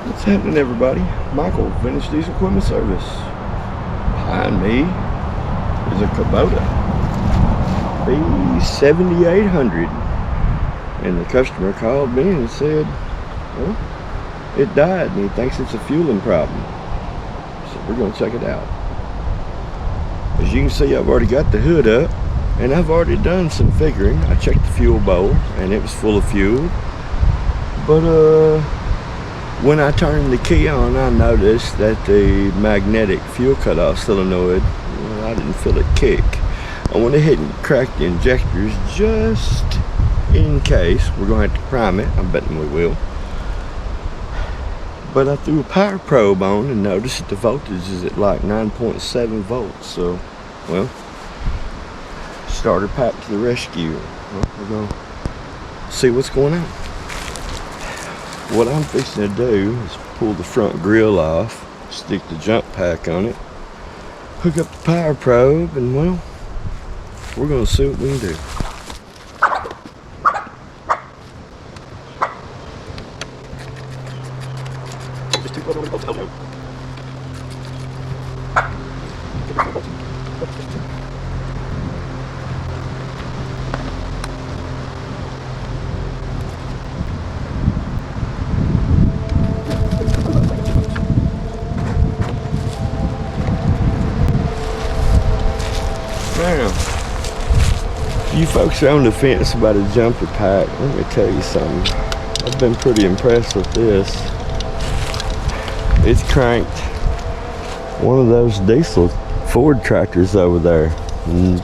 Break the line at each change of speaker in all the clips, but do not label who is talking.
What's happening, everybody? Michael, Vintage Diesel Equipment Service. Behind me is a Kubota B7800, and the customer called me and said, well, it died and he thinks it's a fueling problem. So we're going to check it out. As you can see, I've already got the hood up and I've already done some figuring. I checked the fuel bowl and it was full of fuel, but when I turned the key on, I noticed that the magnetic fuel cutoff solenoid, well, I didn't feel it kick. I went ahead and cracked the injectors just in case. We're going to have to prime it. I'm betting we will. But I threw a power probe on and noticed that the voltage is at like 9.7 volts. So, well, starter pack to the rescue. Well, we're going to see what's going on. What I'm fixing to do is pull the front grille off, stick the jump pack on it, hook up the power probe, and well, we're going to see what we can do. Now, you folks are on the fence about a jumper pack. Let me tell you something. I've been pretty impressed with this. It's cranked one of those diesel Ford tractors over there, and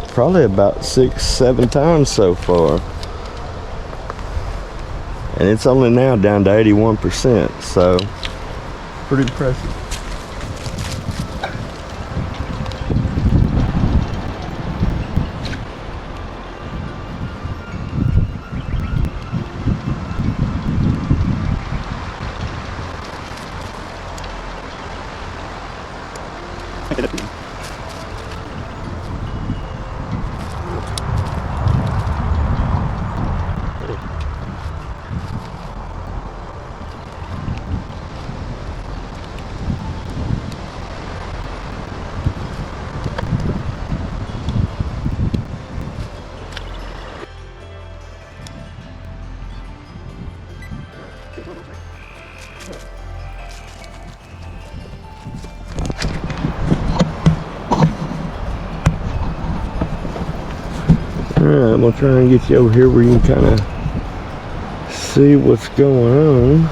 probably about 6-7 times so far. And it's only now down to 81%, so pretty impressive. Alright, I'm going to try and get you over here where you can kind of see what's going on.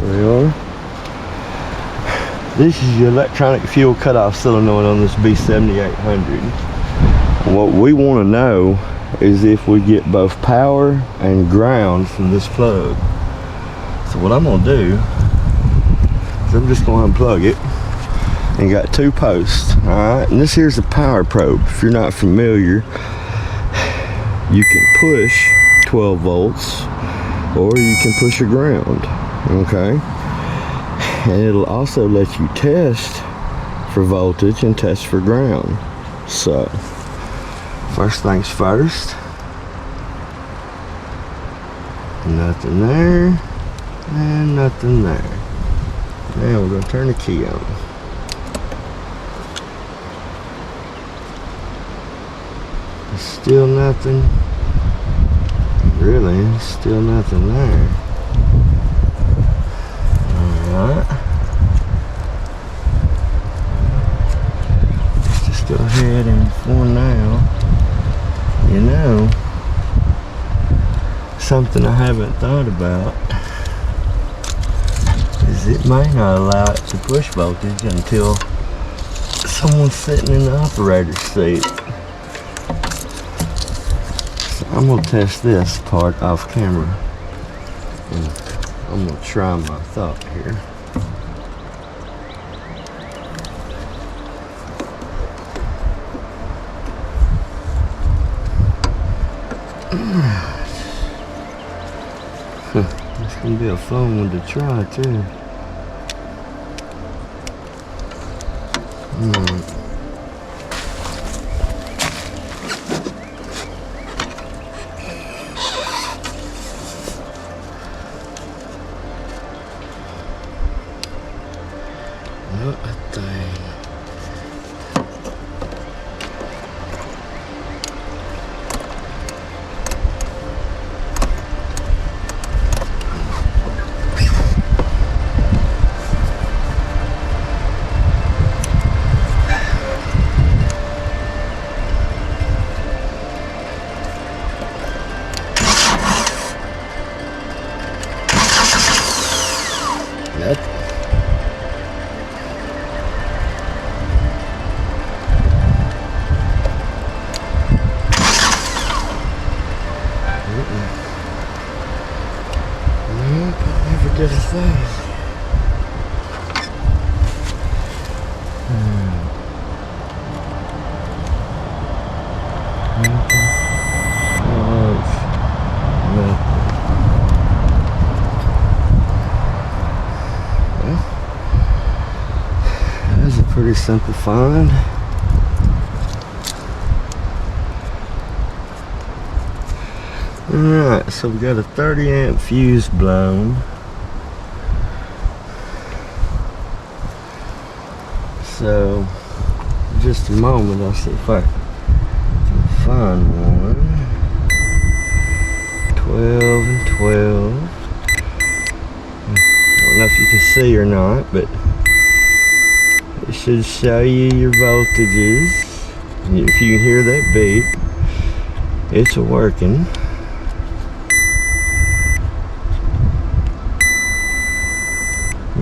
There we are. This is your electronic fuel cutoff solenoid on this B7800. What we want to know is if we get both power and ground from this plug. So what I'm going to do is I'm just going to unplug it. And got 2 posts, alright, and this here's a power probe. If you're not familiar, you can push 12 volts or you can push a ground, okay, and it'll also let you test for voltage and test for ground. So first things first, nothing there and nothing there. Now we're going to turn the key on. Still nothing. Really, still nothing there. Alright. Let's just go ahead and for now, you know, something I haven't thought about is it may not allow it to push voltage until someone's sitting in the operator's seat. I'm going to test this part off camera, and I'm going to try my thought here. It's going to be a fun one to try too. not a thing. Did a thing. That's a pretty simple find. Alright, so we got a 30 amp fuse blown. So, in just a moment, I'll see if I can find one. 12 and 12. I don't know if you can see or not, but it should show you your voltages. If you can hear that beep, it's working.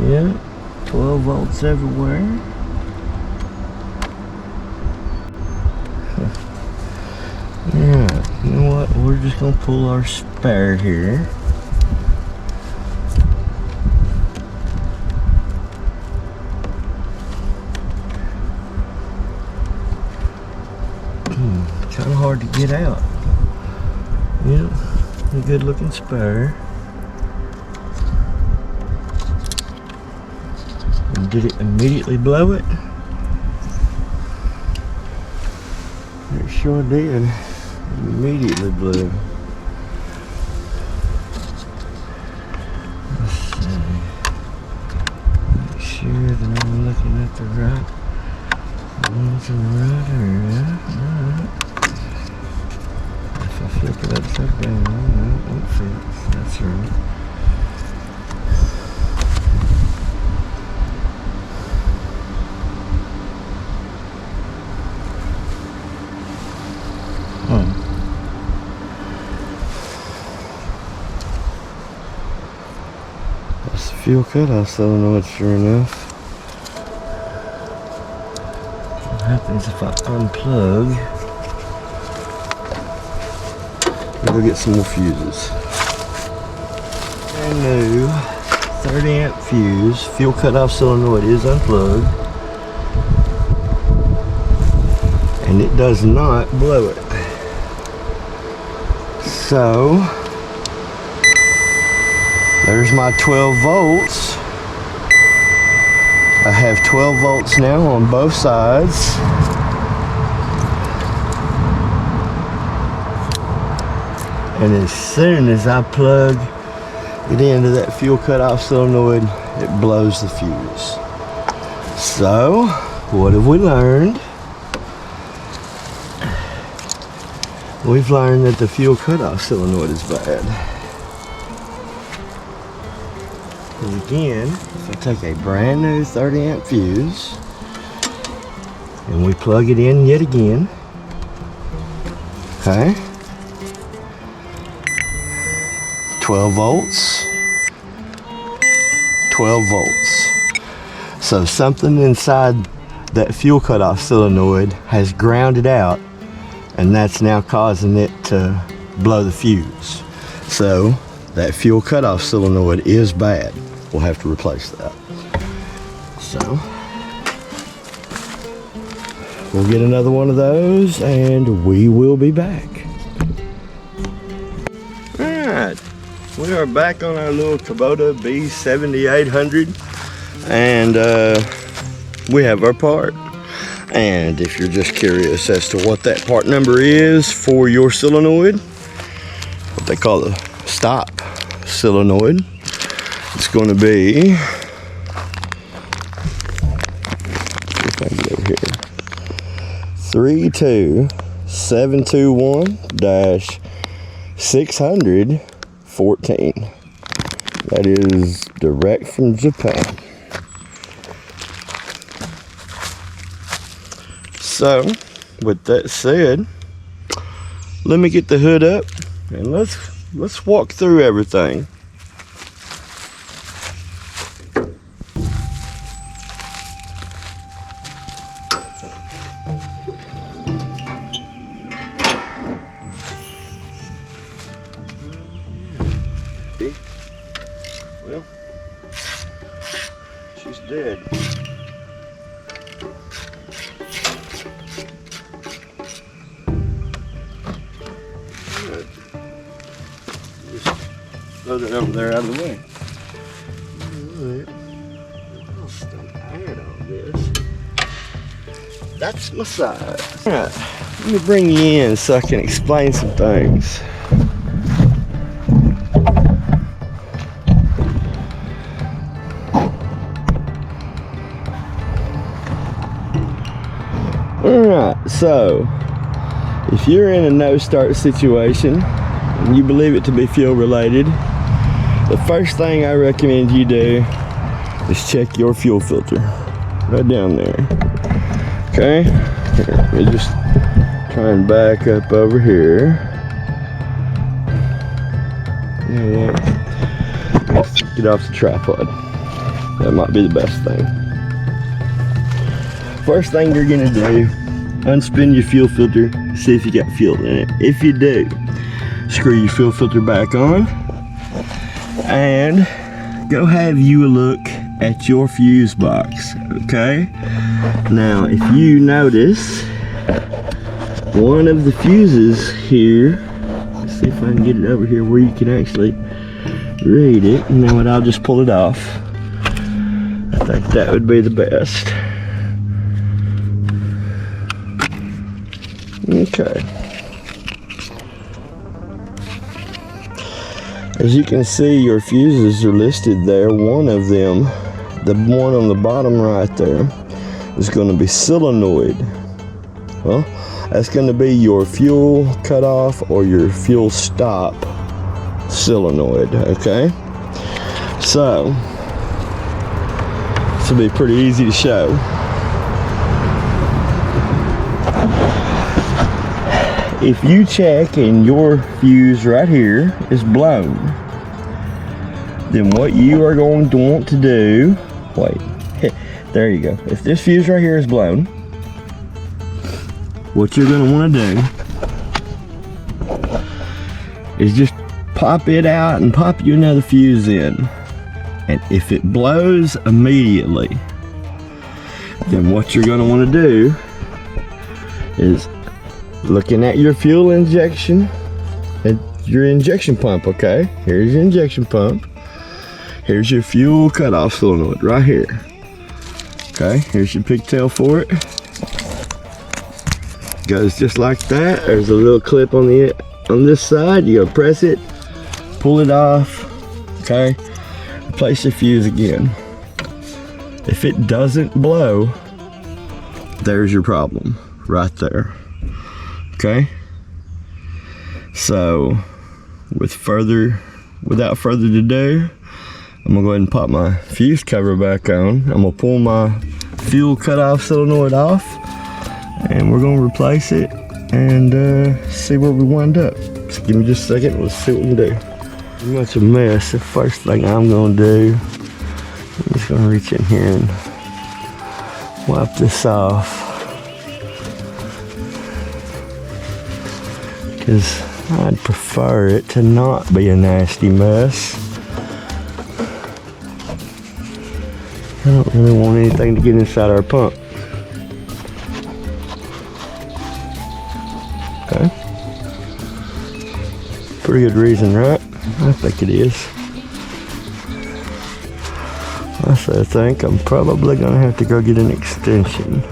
Yeah, 12 volts everywhere. Yeah, you know what? We're just gonna pull our spare here. Kind of hard to get out. Yeah, a good looking spare. And did it immediately blow it? It sure did. Immediately blew. Let's see. Make sure that I'm looking at the right ones in the right area. Alright. If I flip it upside down, no, it won't fit. That's right. That's the fuel cutoff solenoid, sure enough. What happens if I unplug? We'll go get some more fuses. Brand new 30 amp fuse. Fuel cutoff solenoid is unplugged. And it does not blow it. So, there's my 12 volts. I have 12 volts now on both sides. And as soon as I plug it into that fuel cutoff solenoid, it blows the fuse. So, what have we learned? We've learned that the fuel cutoff solenoid is bad. And again, if I take a brand new 30 amp fuse and we plug it in yet again, okay, 12 volts, 12 volts. So something inside that fuel cutoff solenoid has grounded out, and that's now causing it to blow the fuse. So that fuel cutoff solenoid is bad. We'll have to replace that. So we'll get another one of those and we will be back. Alright, we are back on our little Kubota B7800 and we have our part. And if you're just curious as to what that part number is for your solenoid, what they call the stop solenoid, it's going to be 32721-614. That is direct from Japan. So, with that said, let me get the hood up and let's walk through everything. Well, she's dead. Just throw that over there out of the way. I'll still iron on this. That's my size. Alright, let me bring you in so I can explain some things. Alright, so if you're in a no-start situation and you believe it to be fuel related, the first thing I recommend you do is check your fuel filter right down there. Okay, here, let me just try and back up over here. Yeah, let's get off the tripod. That might be the best thing. First thing you're gonna do, unspin your fuel filter, see if you got fuel in it. If you do, screw your fuel filter back on and go have you a look at your fuse box, okay? Now, if you notice, one of the fuses here, let's see if I can get it over here where you can actually read it, and then I'll just pull it off. I think that would be the best. Okay. As you can see, your fuses are listed there. One of them, the one on the bottom right there, is going to be solenoid. Well, that's going to be your fuel cutoff or your fuel stop solenoid, okay? So, this will be pretty easy to show. If you check and your fuse right here is blown, then what you are going to want to do, wait, there you go. If this fuse right here is blown, what you're going to want to do is just pop it out and pop you another fuse in. And if it blows immediately, then what you're going to want to do is looking at your fuel injection and your injection pump, okay? Here's your injection pump. Here's your fuel cutoff solenoid right here. Okay, here's your pigtail for it. Goes just like that. There's a little clip on this side. You gotta press it, pull it off, okay? Replace your fuse again. If it doesn't blow, there's your problem right there. Okay, so without further ado, I'm gonna go ahead and pop my fuse cover back on. I'm gonna pull my fuel cutoff solenoid off, and we're gonna replace it and see where we wind up. So give me just a second. Let's see what we can do. Pretty much a mess. The first thing I'm gonna do, I'm just gonna reach in here and wipe this off. Because I'd prefer it to not be a nasty mess. I don't really want anything to get inside our pump. Okay. Pretty good reason, right? I think it is. I think I'm probably gonna have to go get an extension.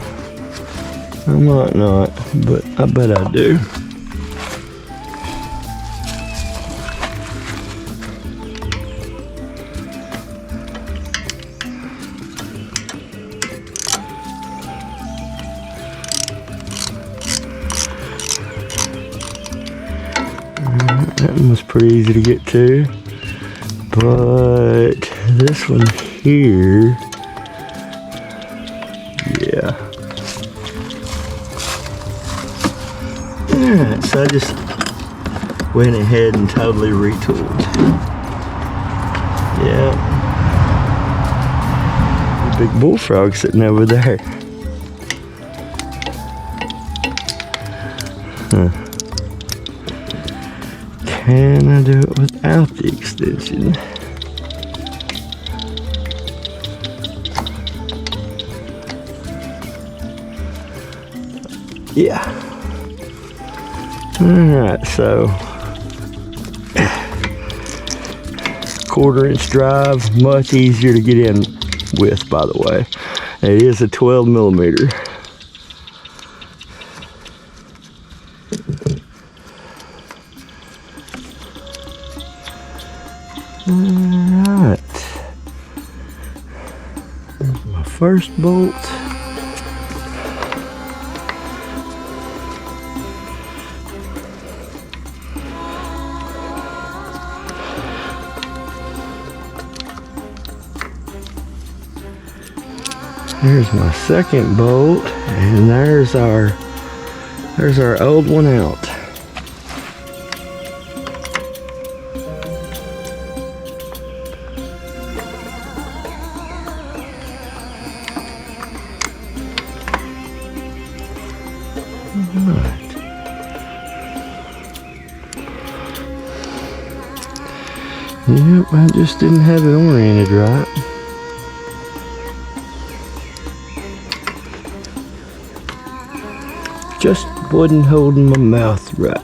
I might not, but I bet I do. one was pretty easy to get to, but this one here, yeah. Alright, so I just went ahead and totally retooled. Yeah. Big bullfrog sitting over there. Huh. Can I do it without the extension? Yeah. Alright, so 1/4 inch drive, much easier to get in with, by the way. It is a 12 millimeter. Alright. There's my first bolt. There's my second bolt, and there's our old one out. Alright. Yep, I just didn't have it oriented right. Just wasn't holding my mouth right.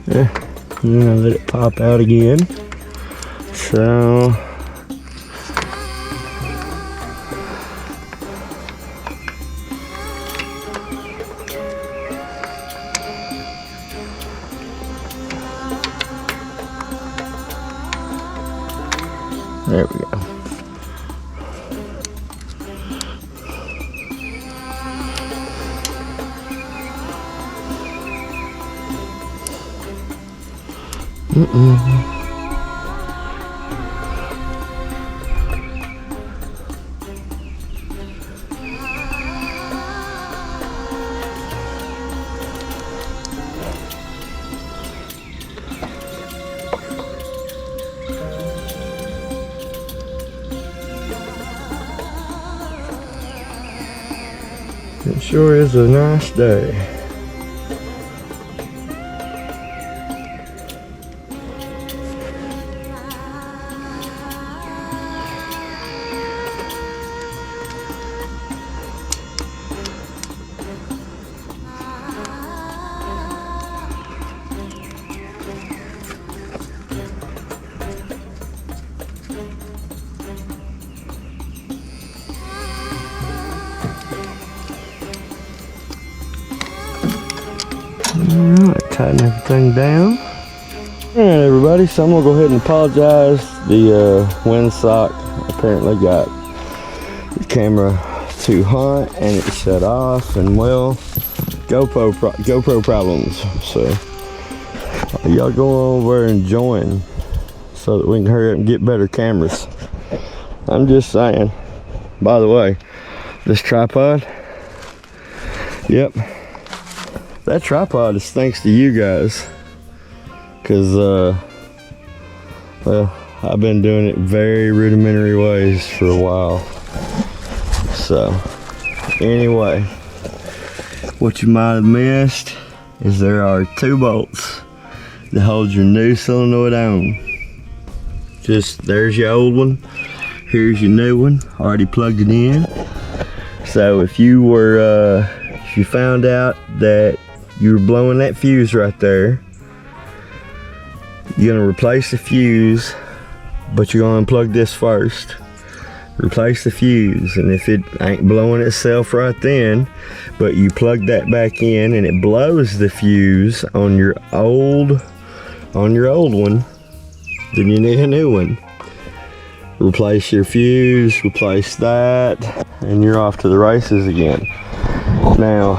And then I let it pop out again. So there we go. It sure is a nice day. Alright, tighten everything down. Alright everybody, so I'm going to go ahead and apologize. The windsock apparently got the camera too hot and it shut off, and well, GoPro problems. So y'all go over and join so that we can hurry up and get better cameras. I'm just saying. By the way, this tripod, yep, that tripod is thanks to you guys, because well, I've been doing it very rudimentary ways for a while. So anyway, what you might have missed is there are 2 bolts that hold your new solenoid on. Just there's your old one, here's your new one, already plugged it in. So if you were if you found out that you were blowing that fuse right there, you're gonna replace the fuse, but you're gonna unplug this first. Replace the fuse, and if it ain't blowing itself right then, but you plug that back in and it blows the fuse on your old one, then you need a new one. Replace your fuse, replace that, and you're off to the races again. Now,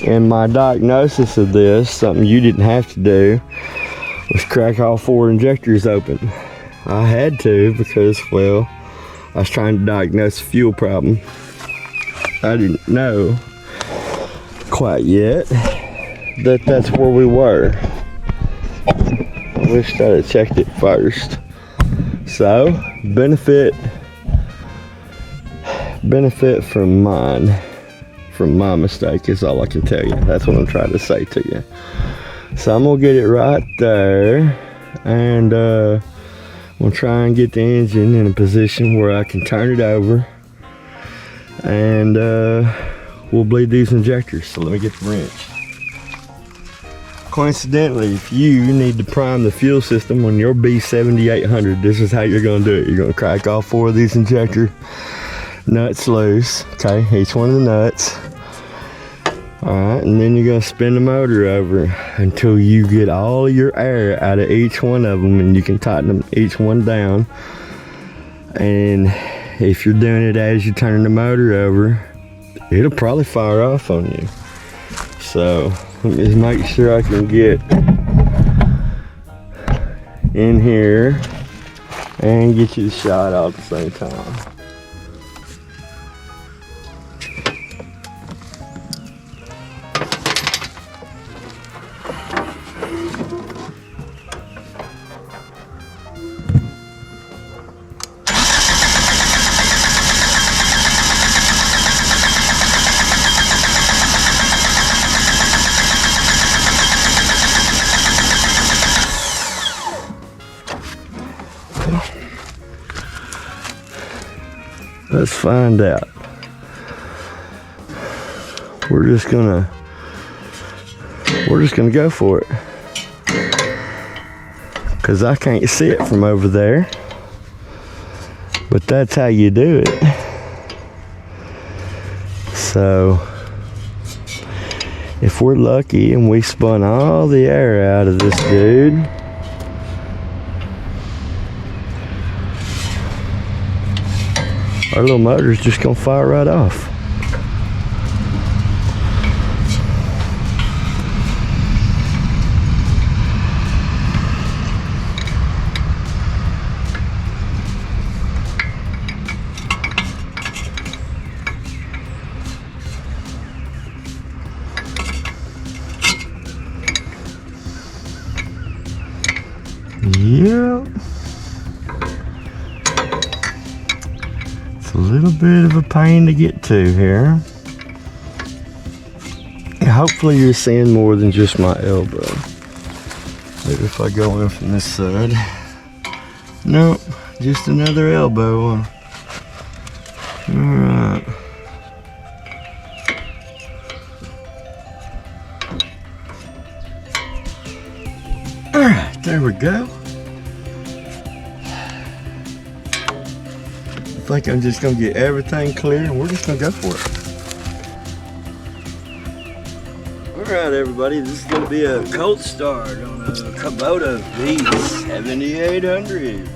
in my diagnosis of this, something you didn't have to do, was crack all 4 injectors open. I had to because, well, I was trying to diagnose a fuel problem. I didn't know quite yet that that's where we were. I wish I'd have checked it first. So, benefit from my mistake is all I can tell you. That's what I'm trying to say to you. So I'm gonna get it right there, and we'll try and get the engine in a position where I can turn it over, and we'll bleed these injectors. So let me get the wrench. Coincidentally, if you need to prime the fuel system on your B7800, this is how you're going to do it. You're going to crack all 4 of these injector nuts loose, okay, each one of the nuts. Alright, and then you're going to spin the motor over until you get all of your air out of each one of them, and you can tighten them each one down. And if you're doing it as you turn the motor over, it'll probably fire off on you. So let me just make sure I can get in here and get you the shot all at the same time. Let's find out. We're just gonna go for it, because I can't see it from over there, but that's how you do it. So if we're lucky and we spun all the air out of this dude, our little motor's just gonna fire right off. Yep. A little bit of a pain to get to here. Hopefully you're seeing more than just my elbow. Maybe if I go in from this side. Nope, just another elbow. Alright. Alright, there we go. I think I'm just gonna get everything clear and we're just gonna go for it. Alright everybody, this is gonna be a cold start on a Kubota B7800.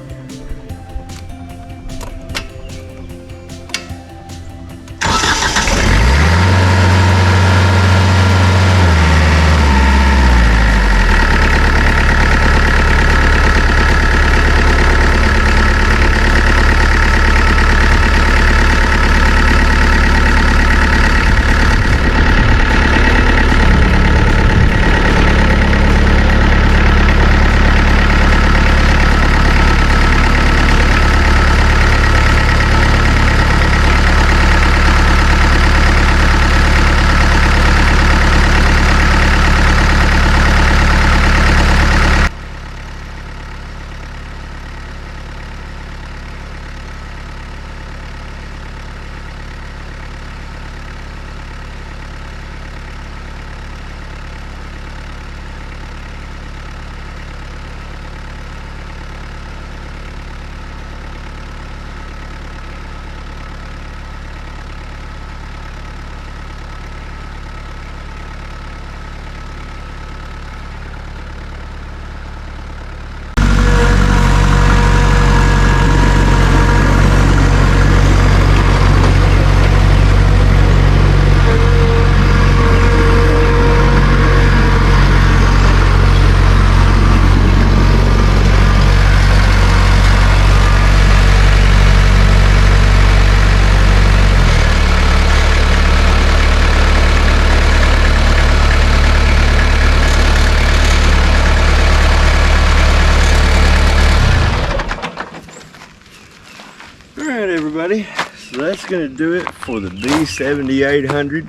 everybody, so that's gonna do it for the B7800.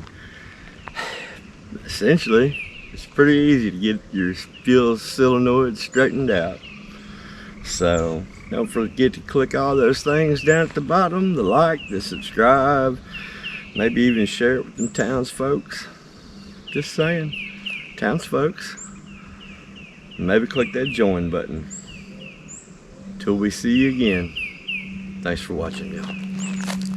Essentially, it's pretty easy to get your fuel solenoid straightened out. So don't forget to click all those things down at the bottom, the like, the subscribe, maybe even share it with them townsfolks. Just saying, townsfolks. Maybe click that join button. Till we see you again. Thanks for watching, y'all.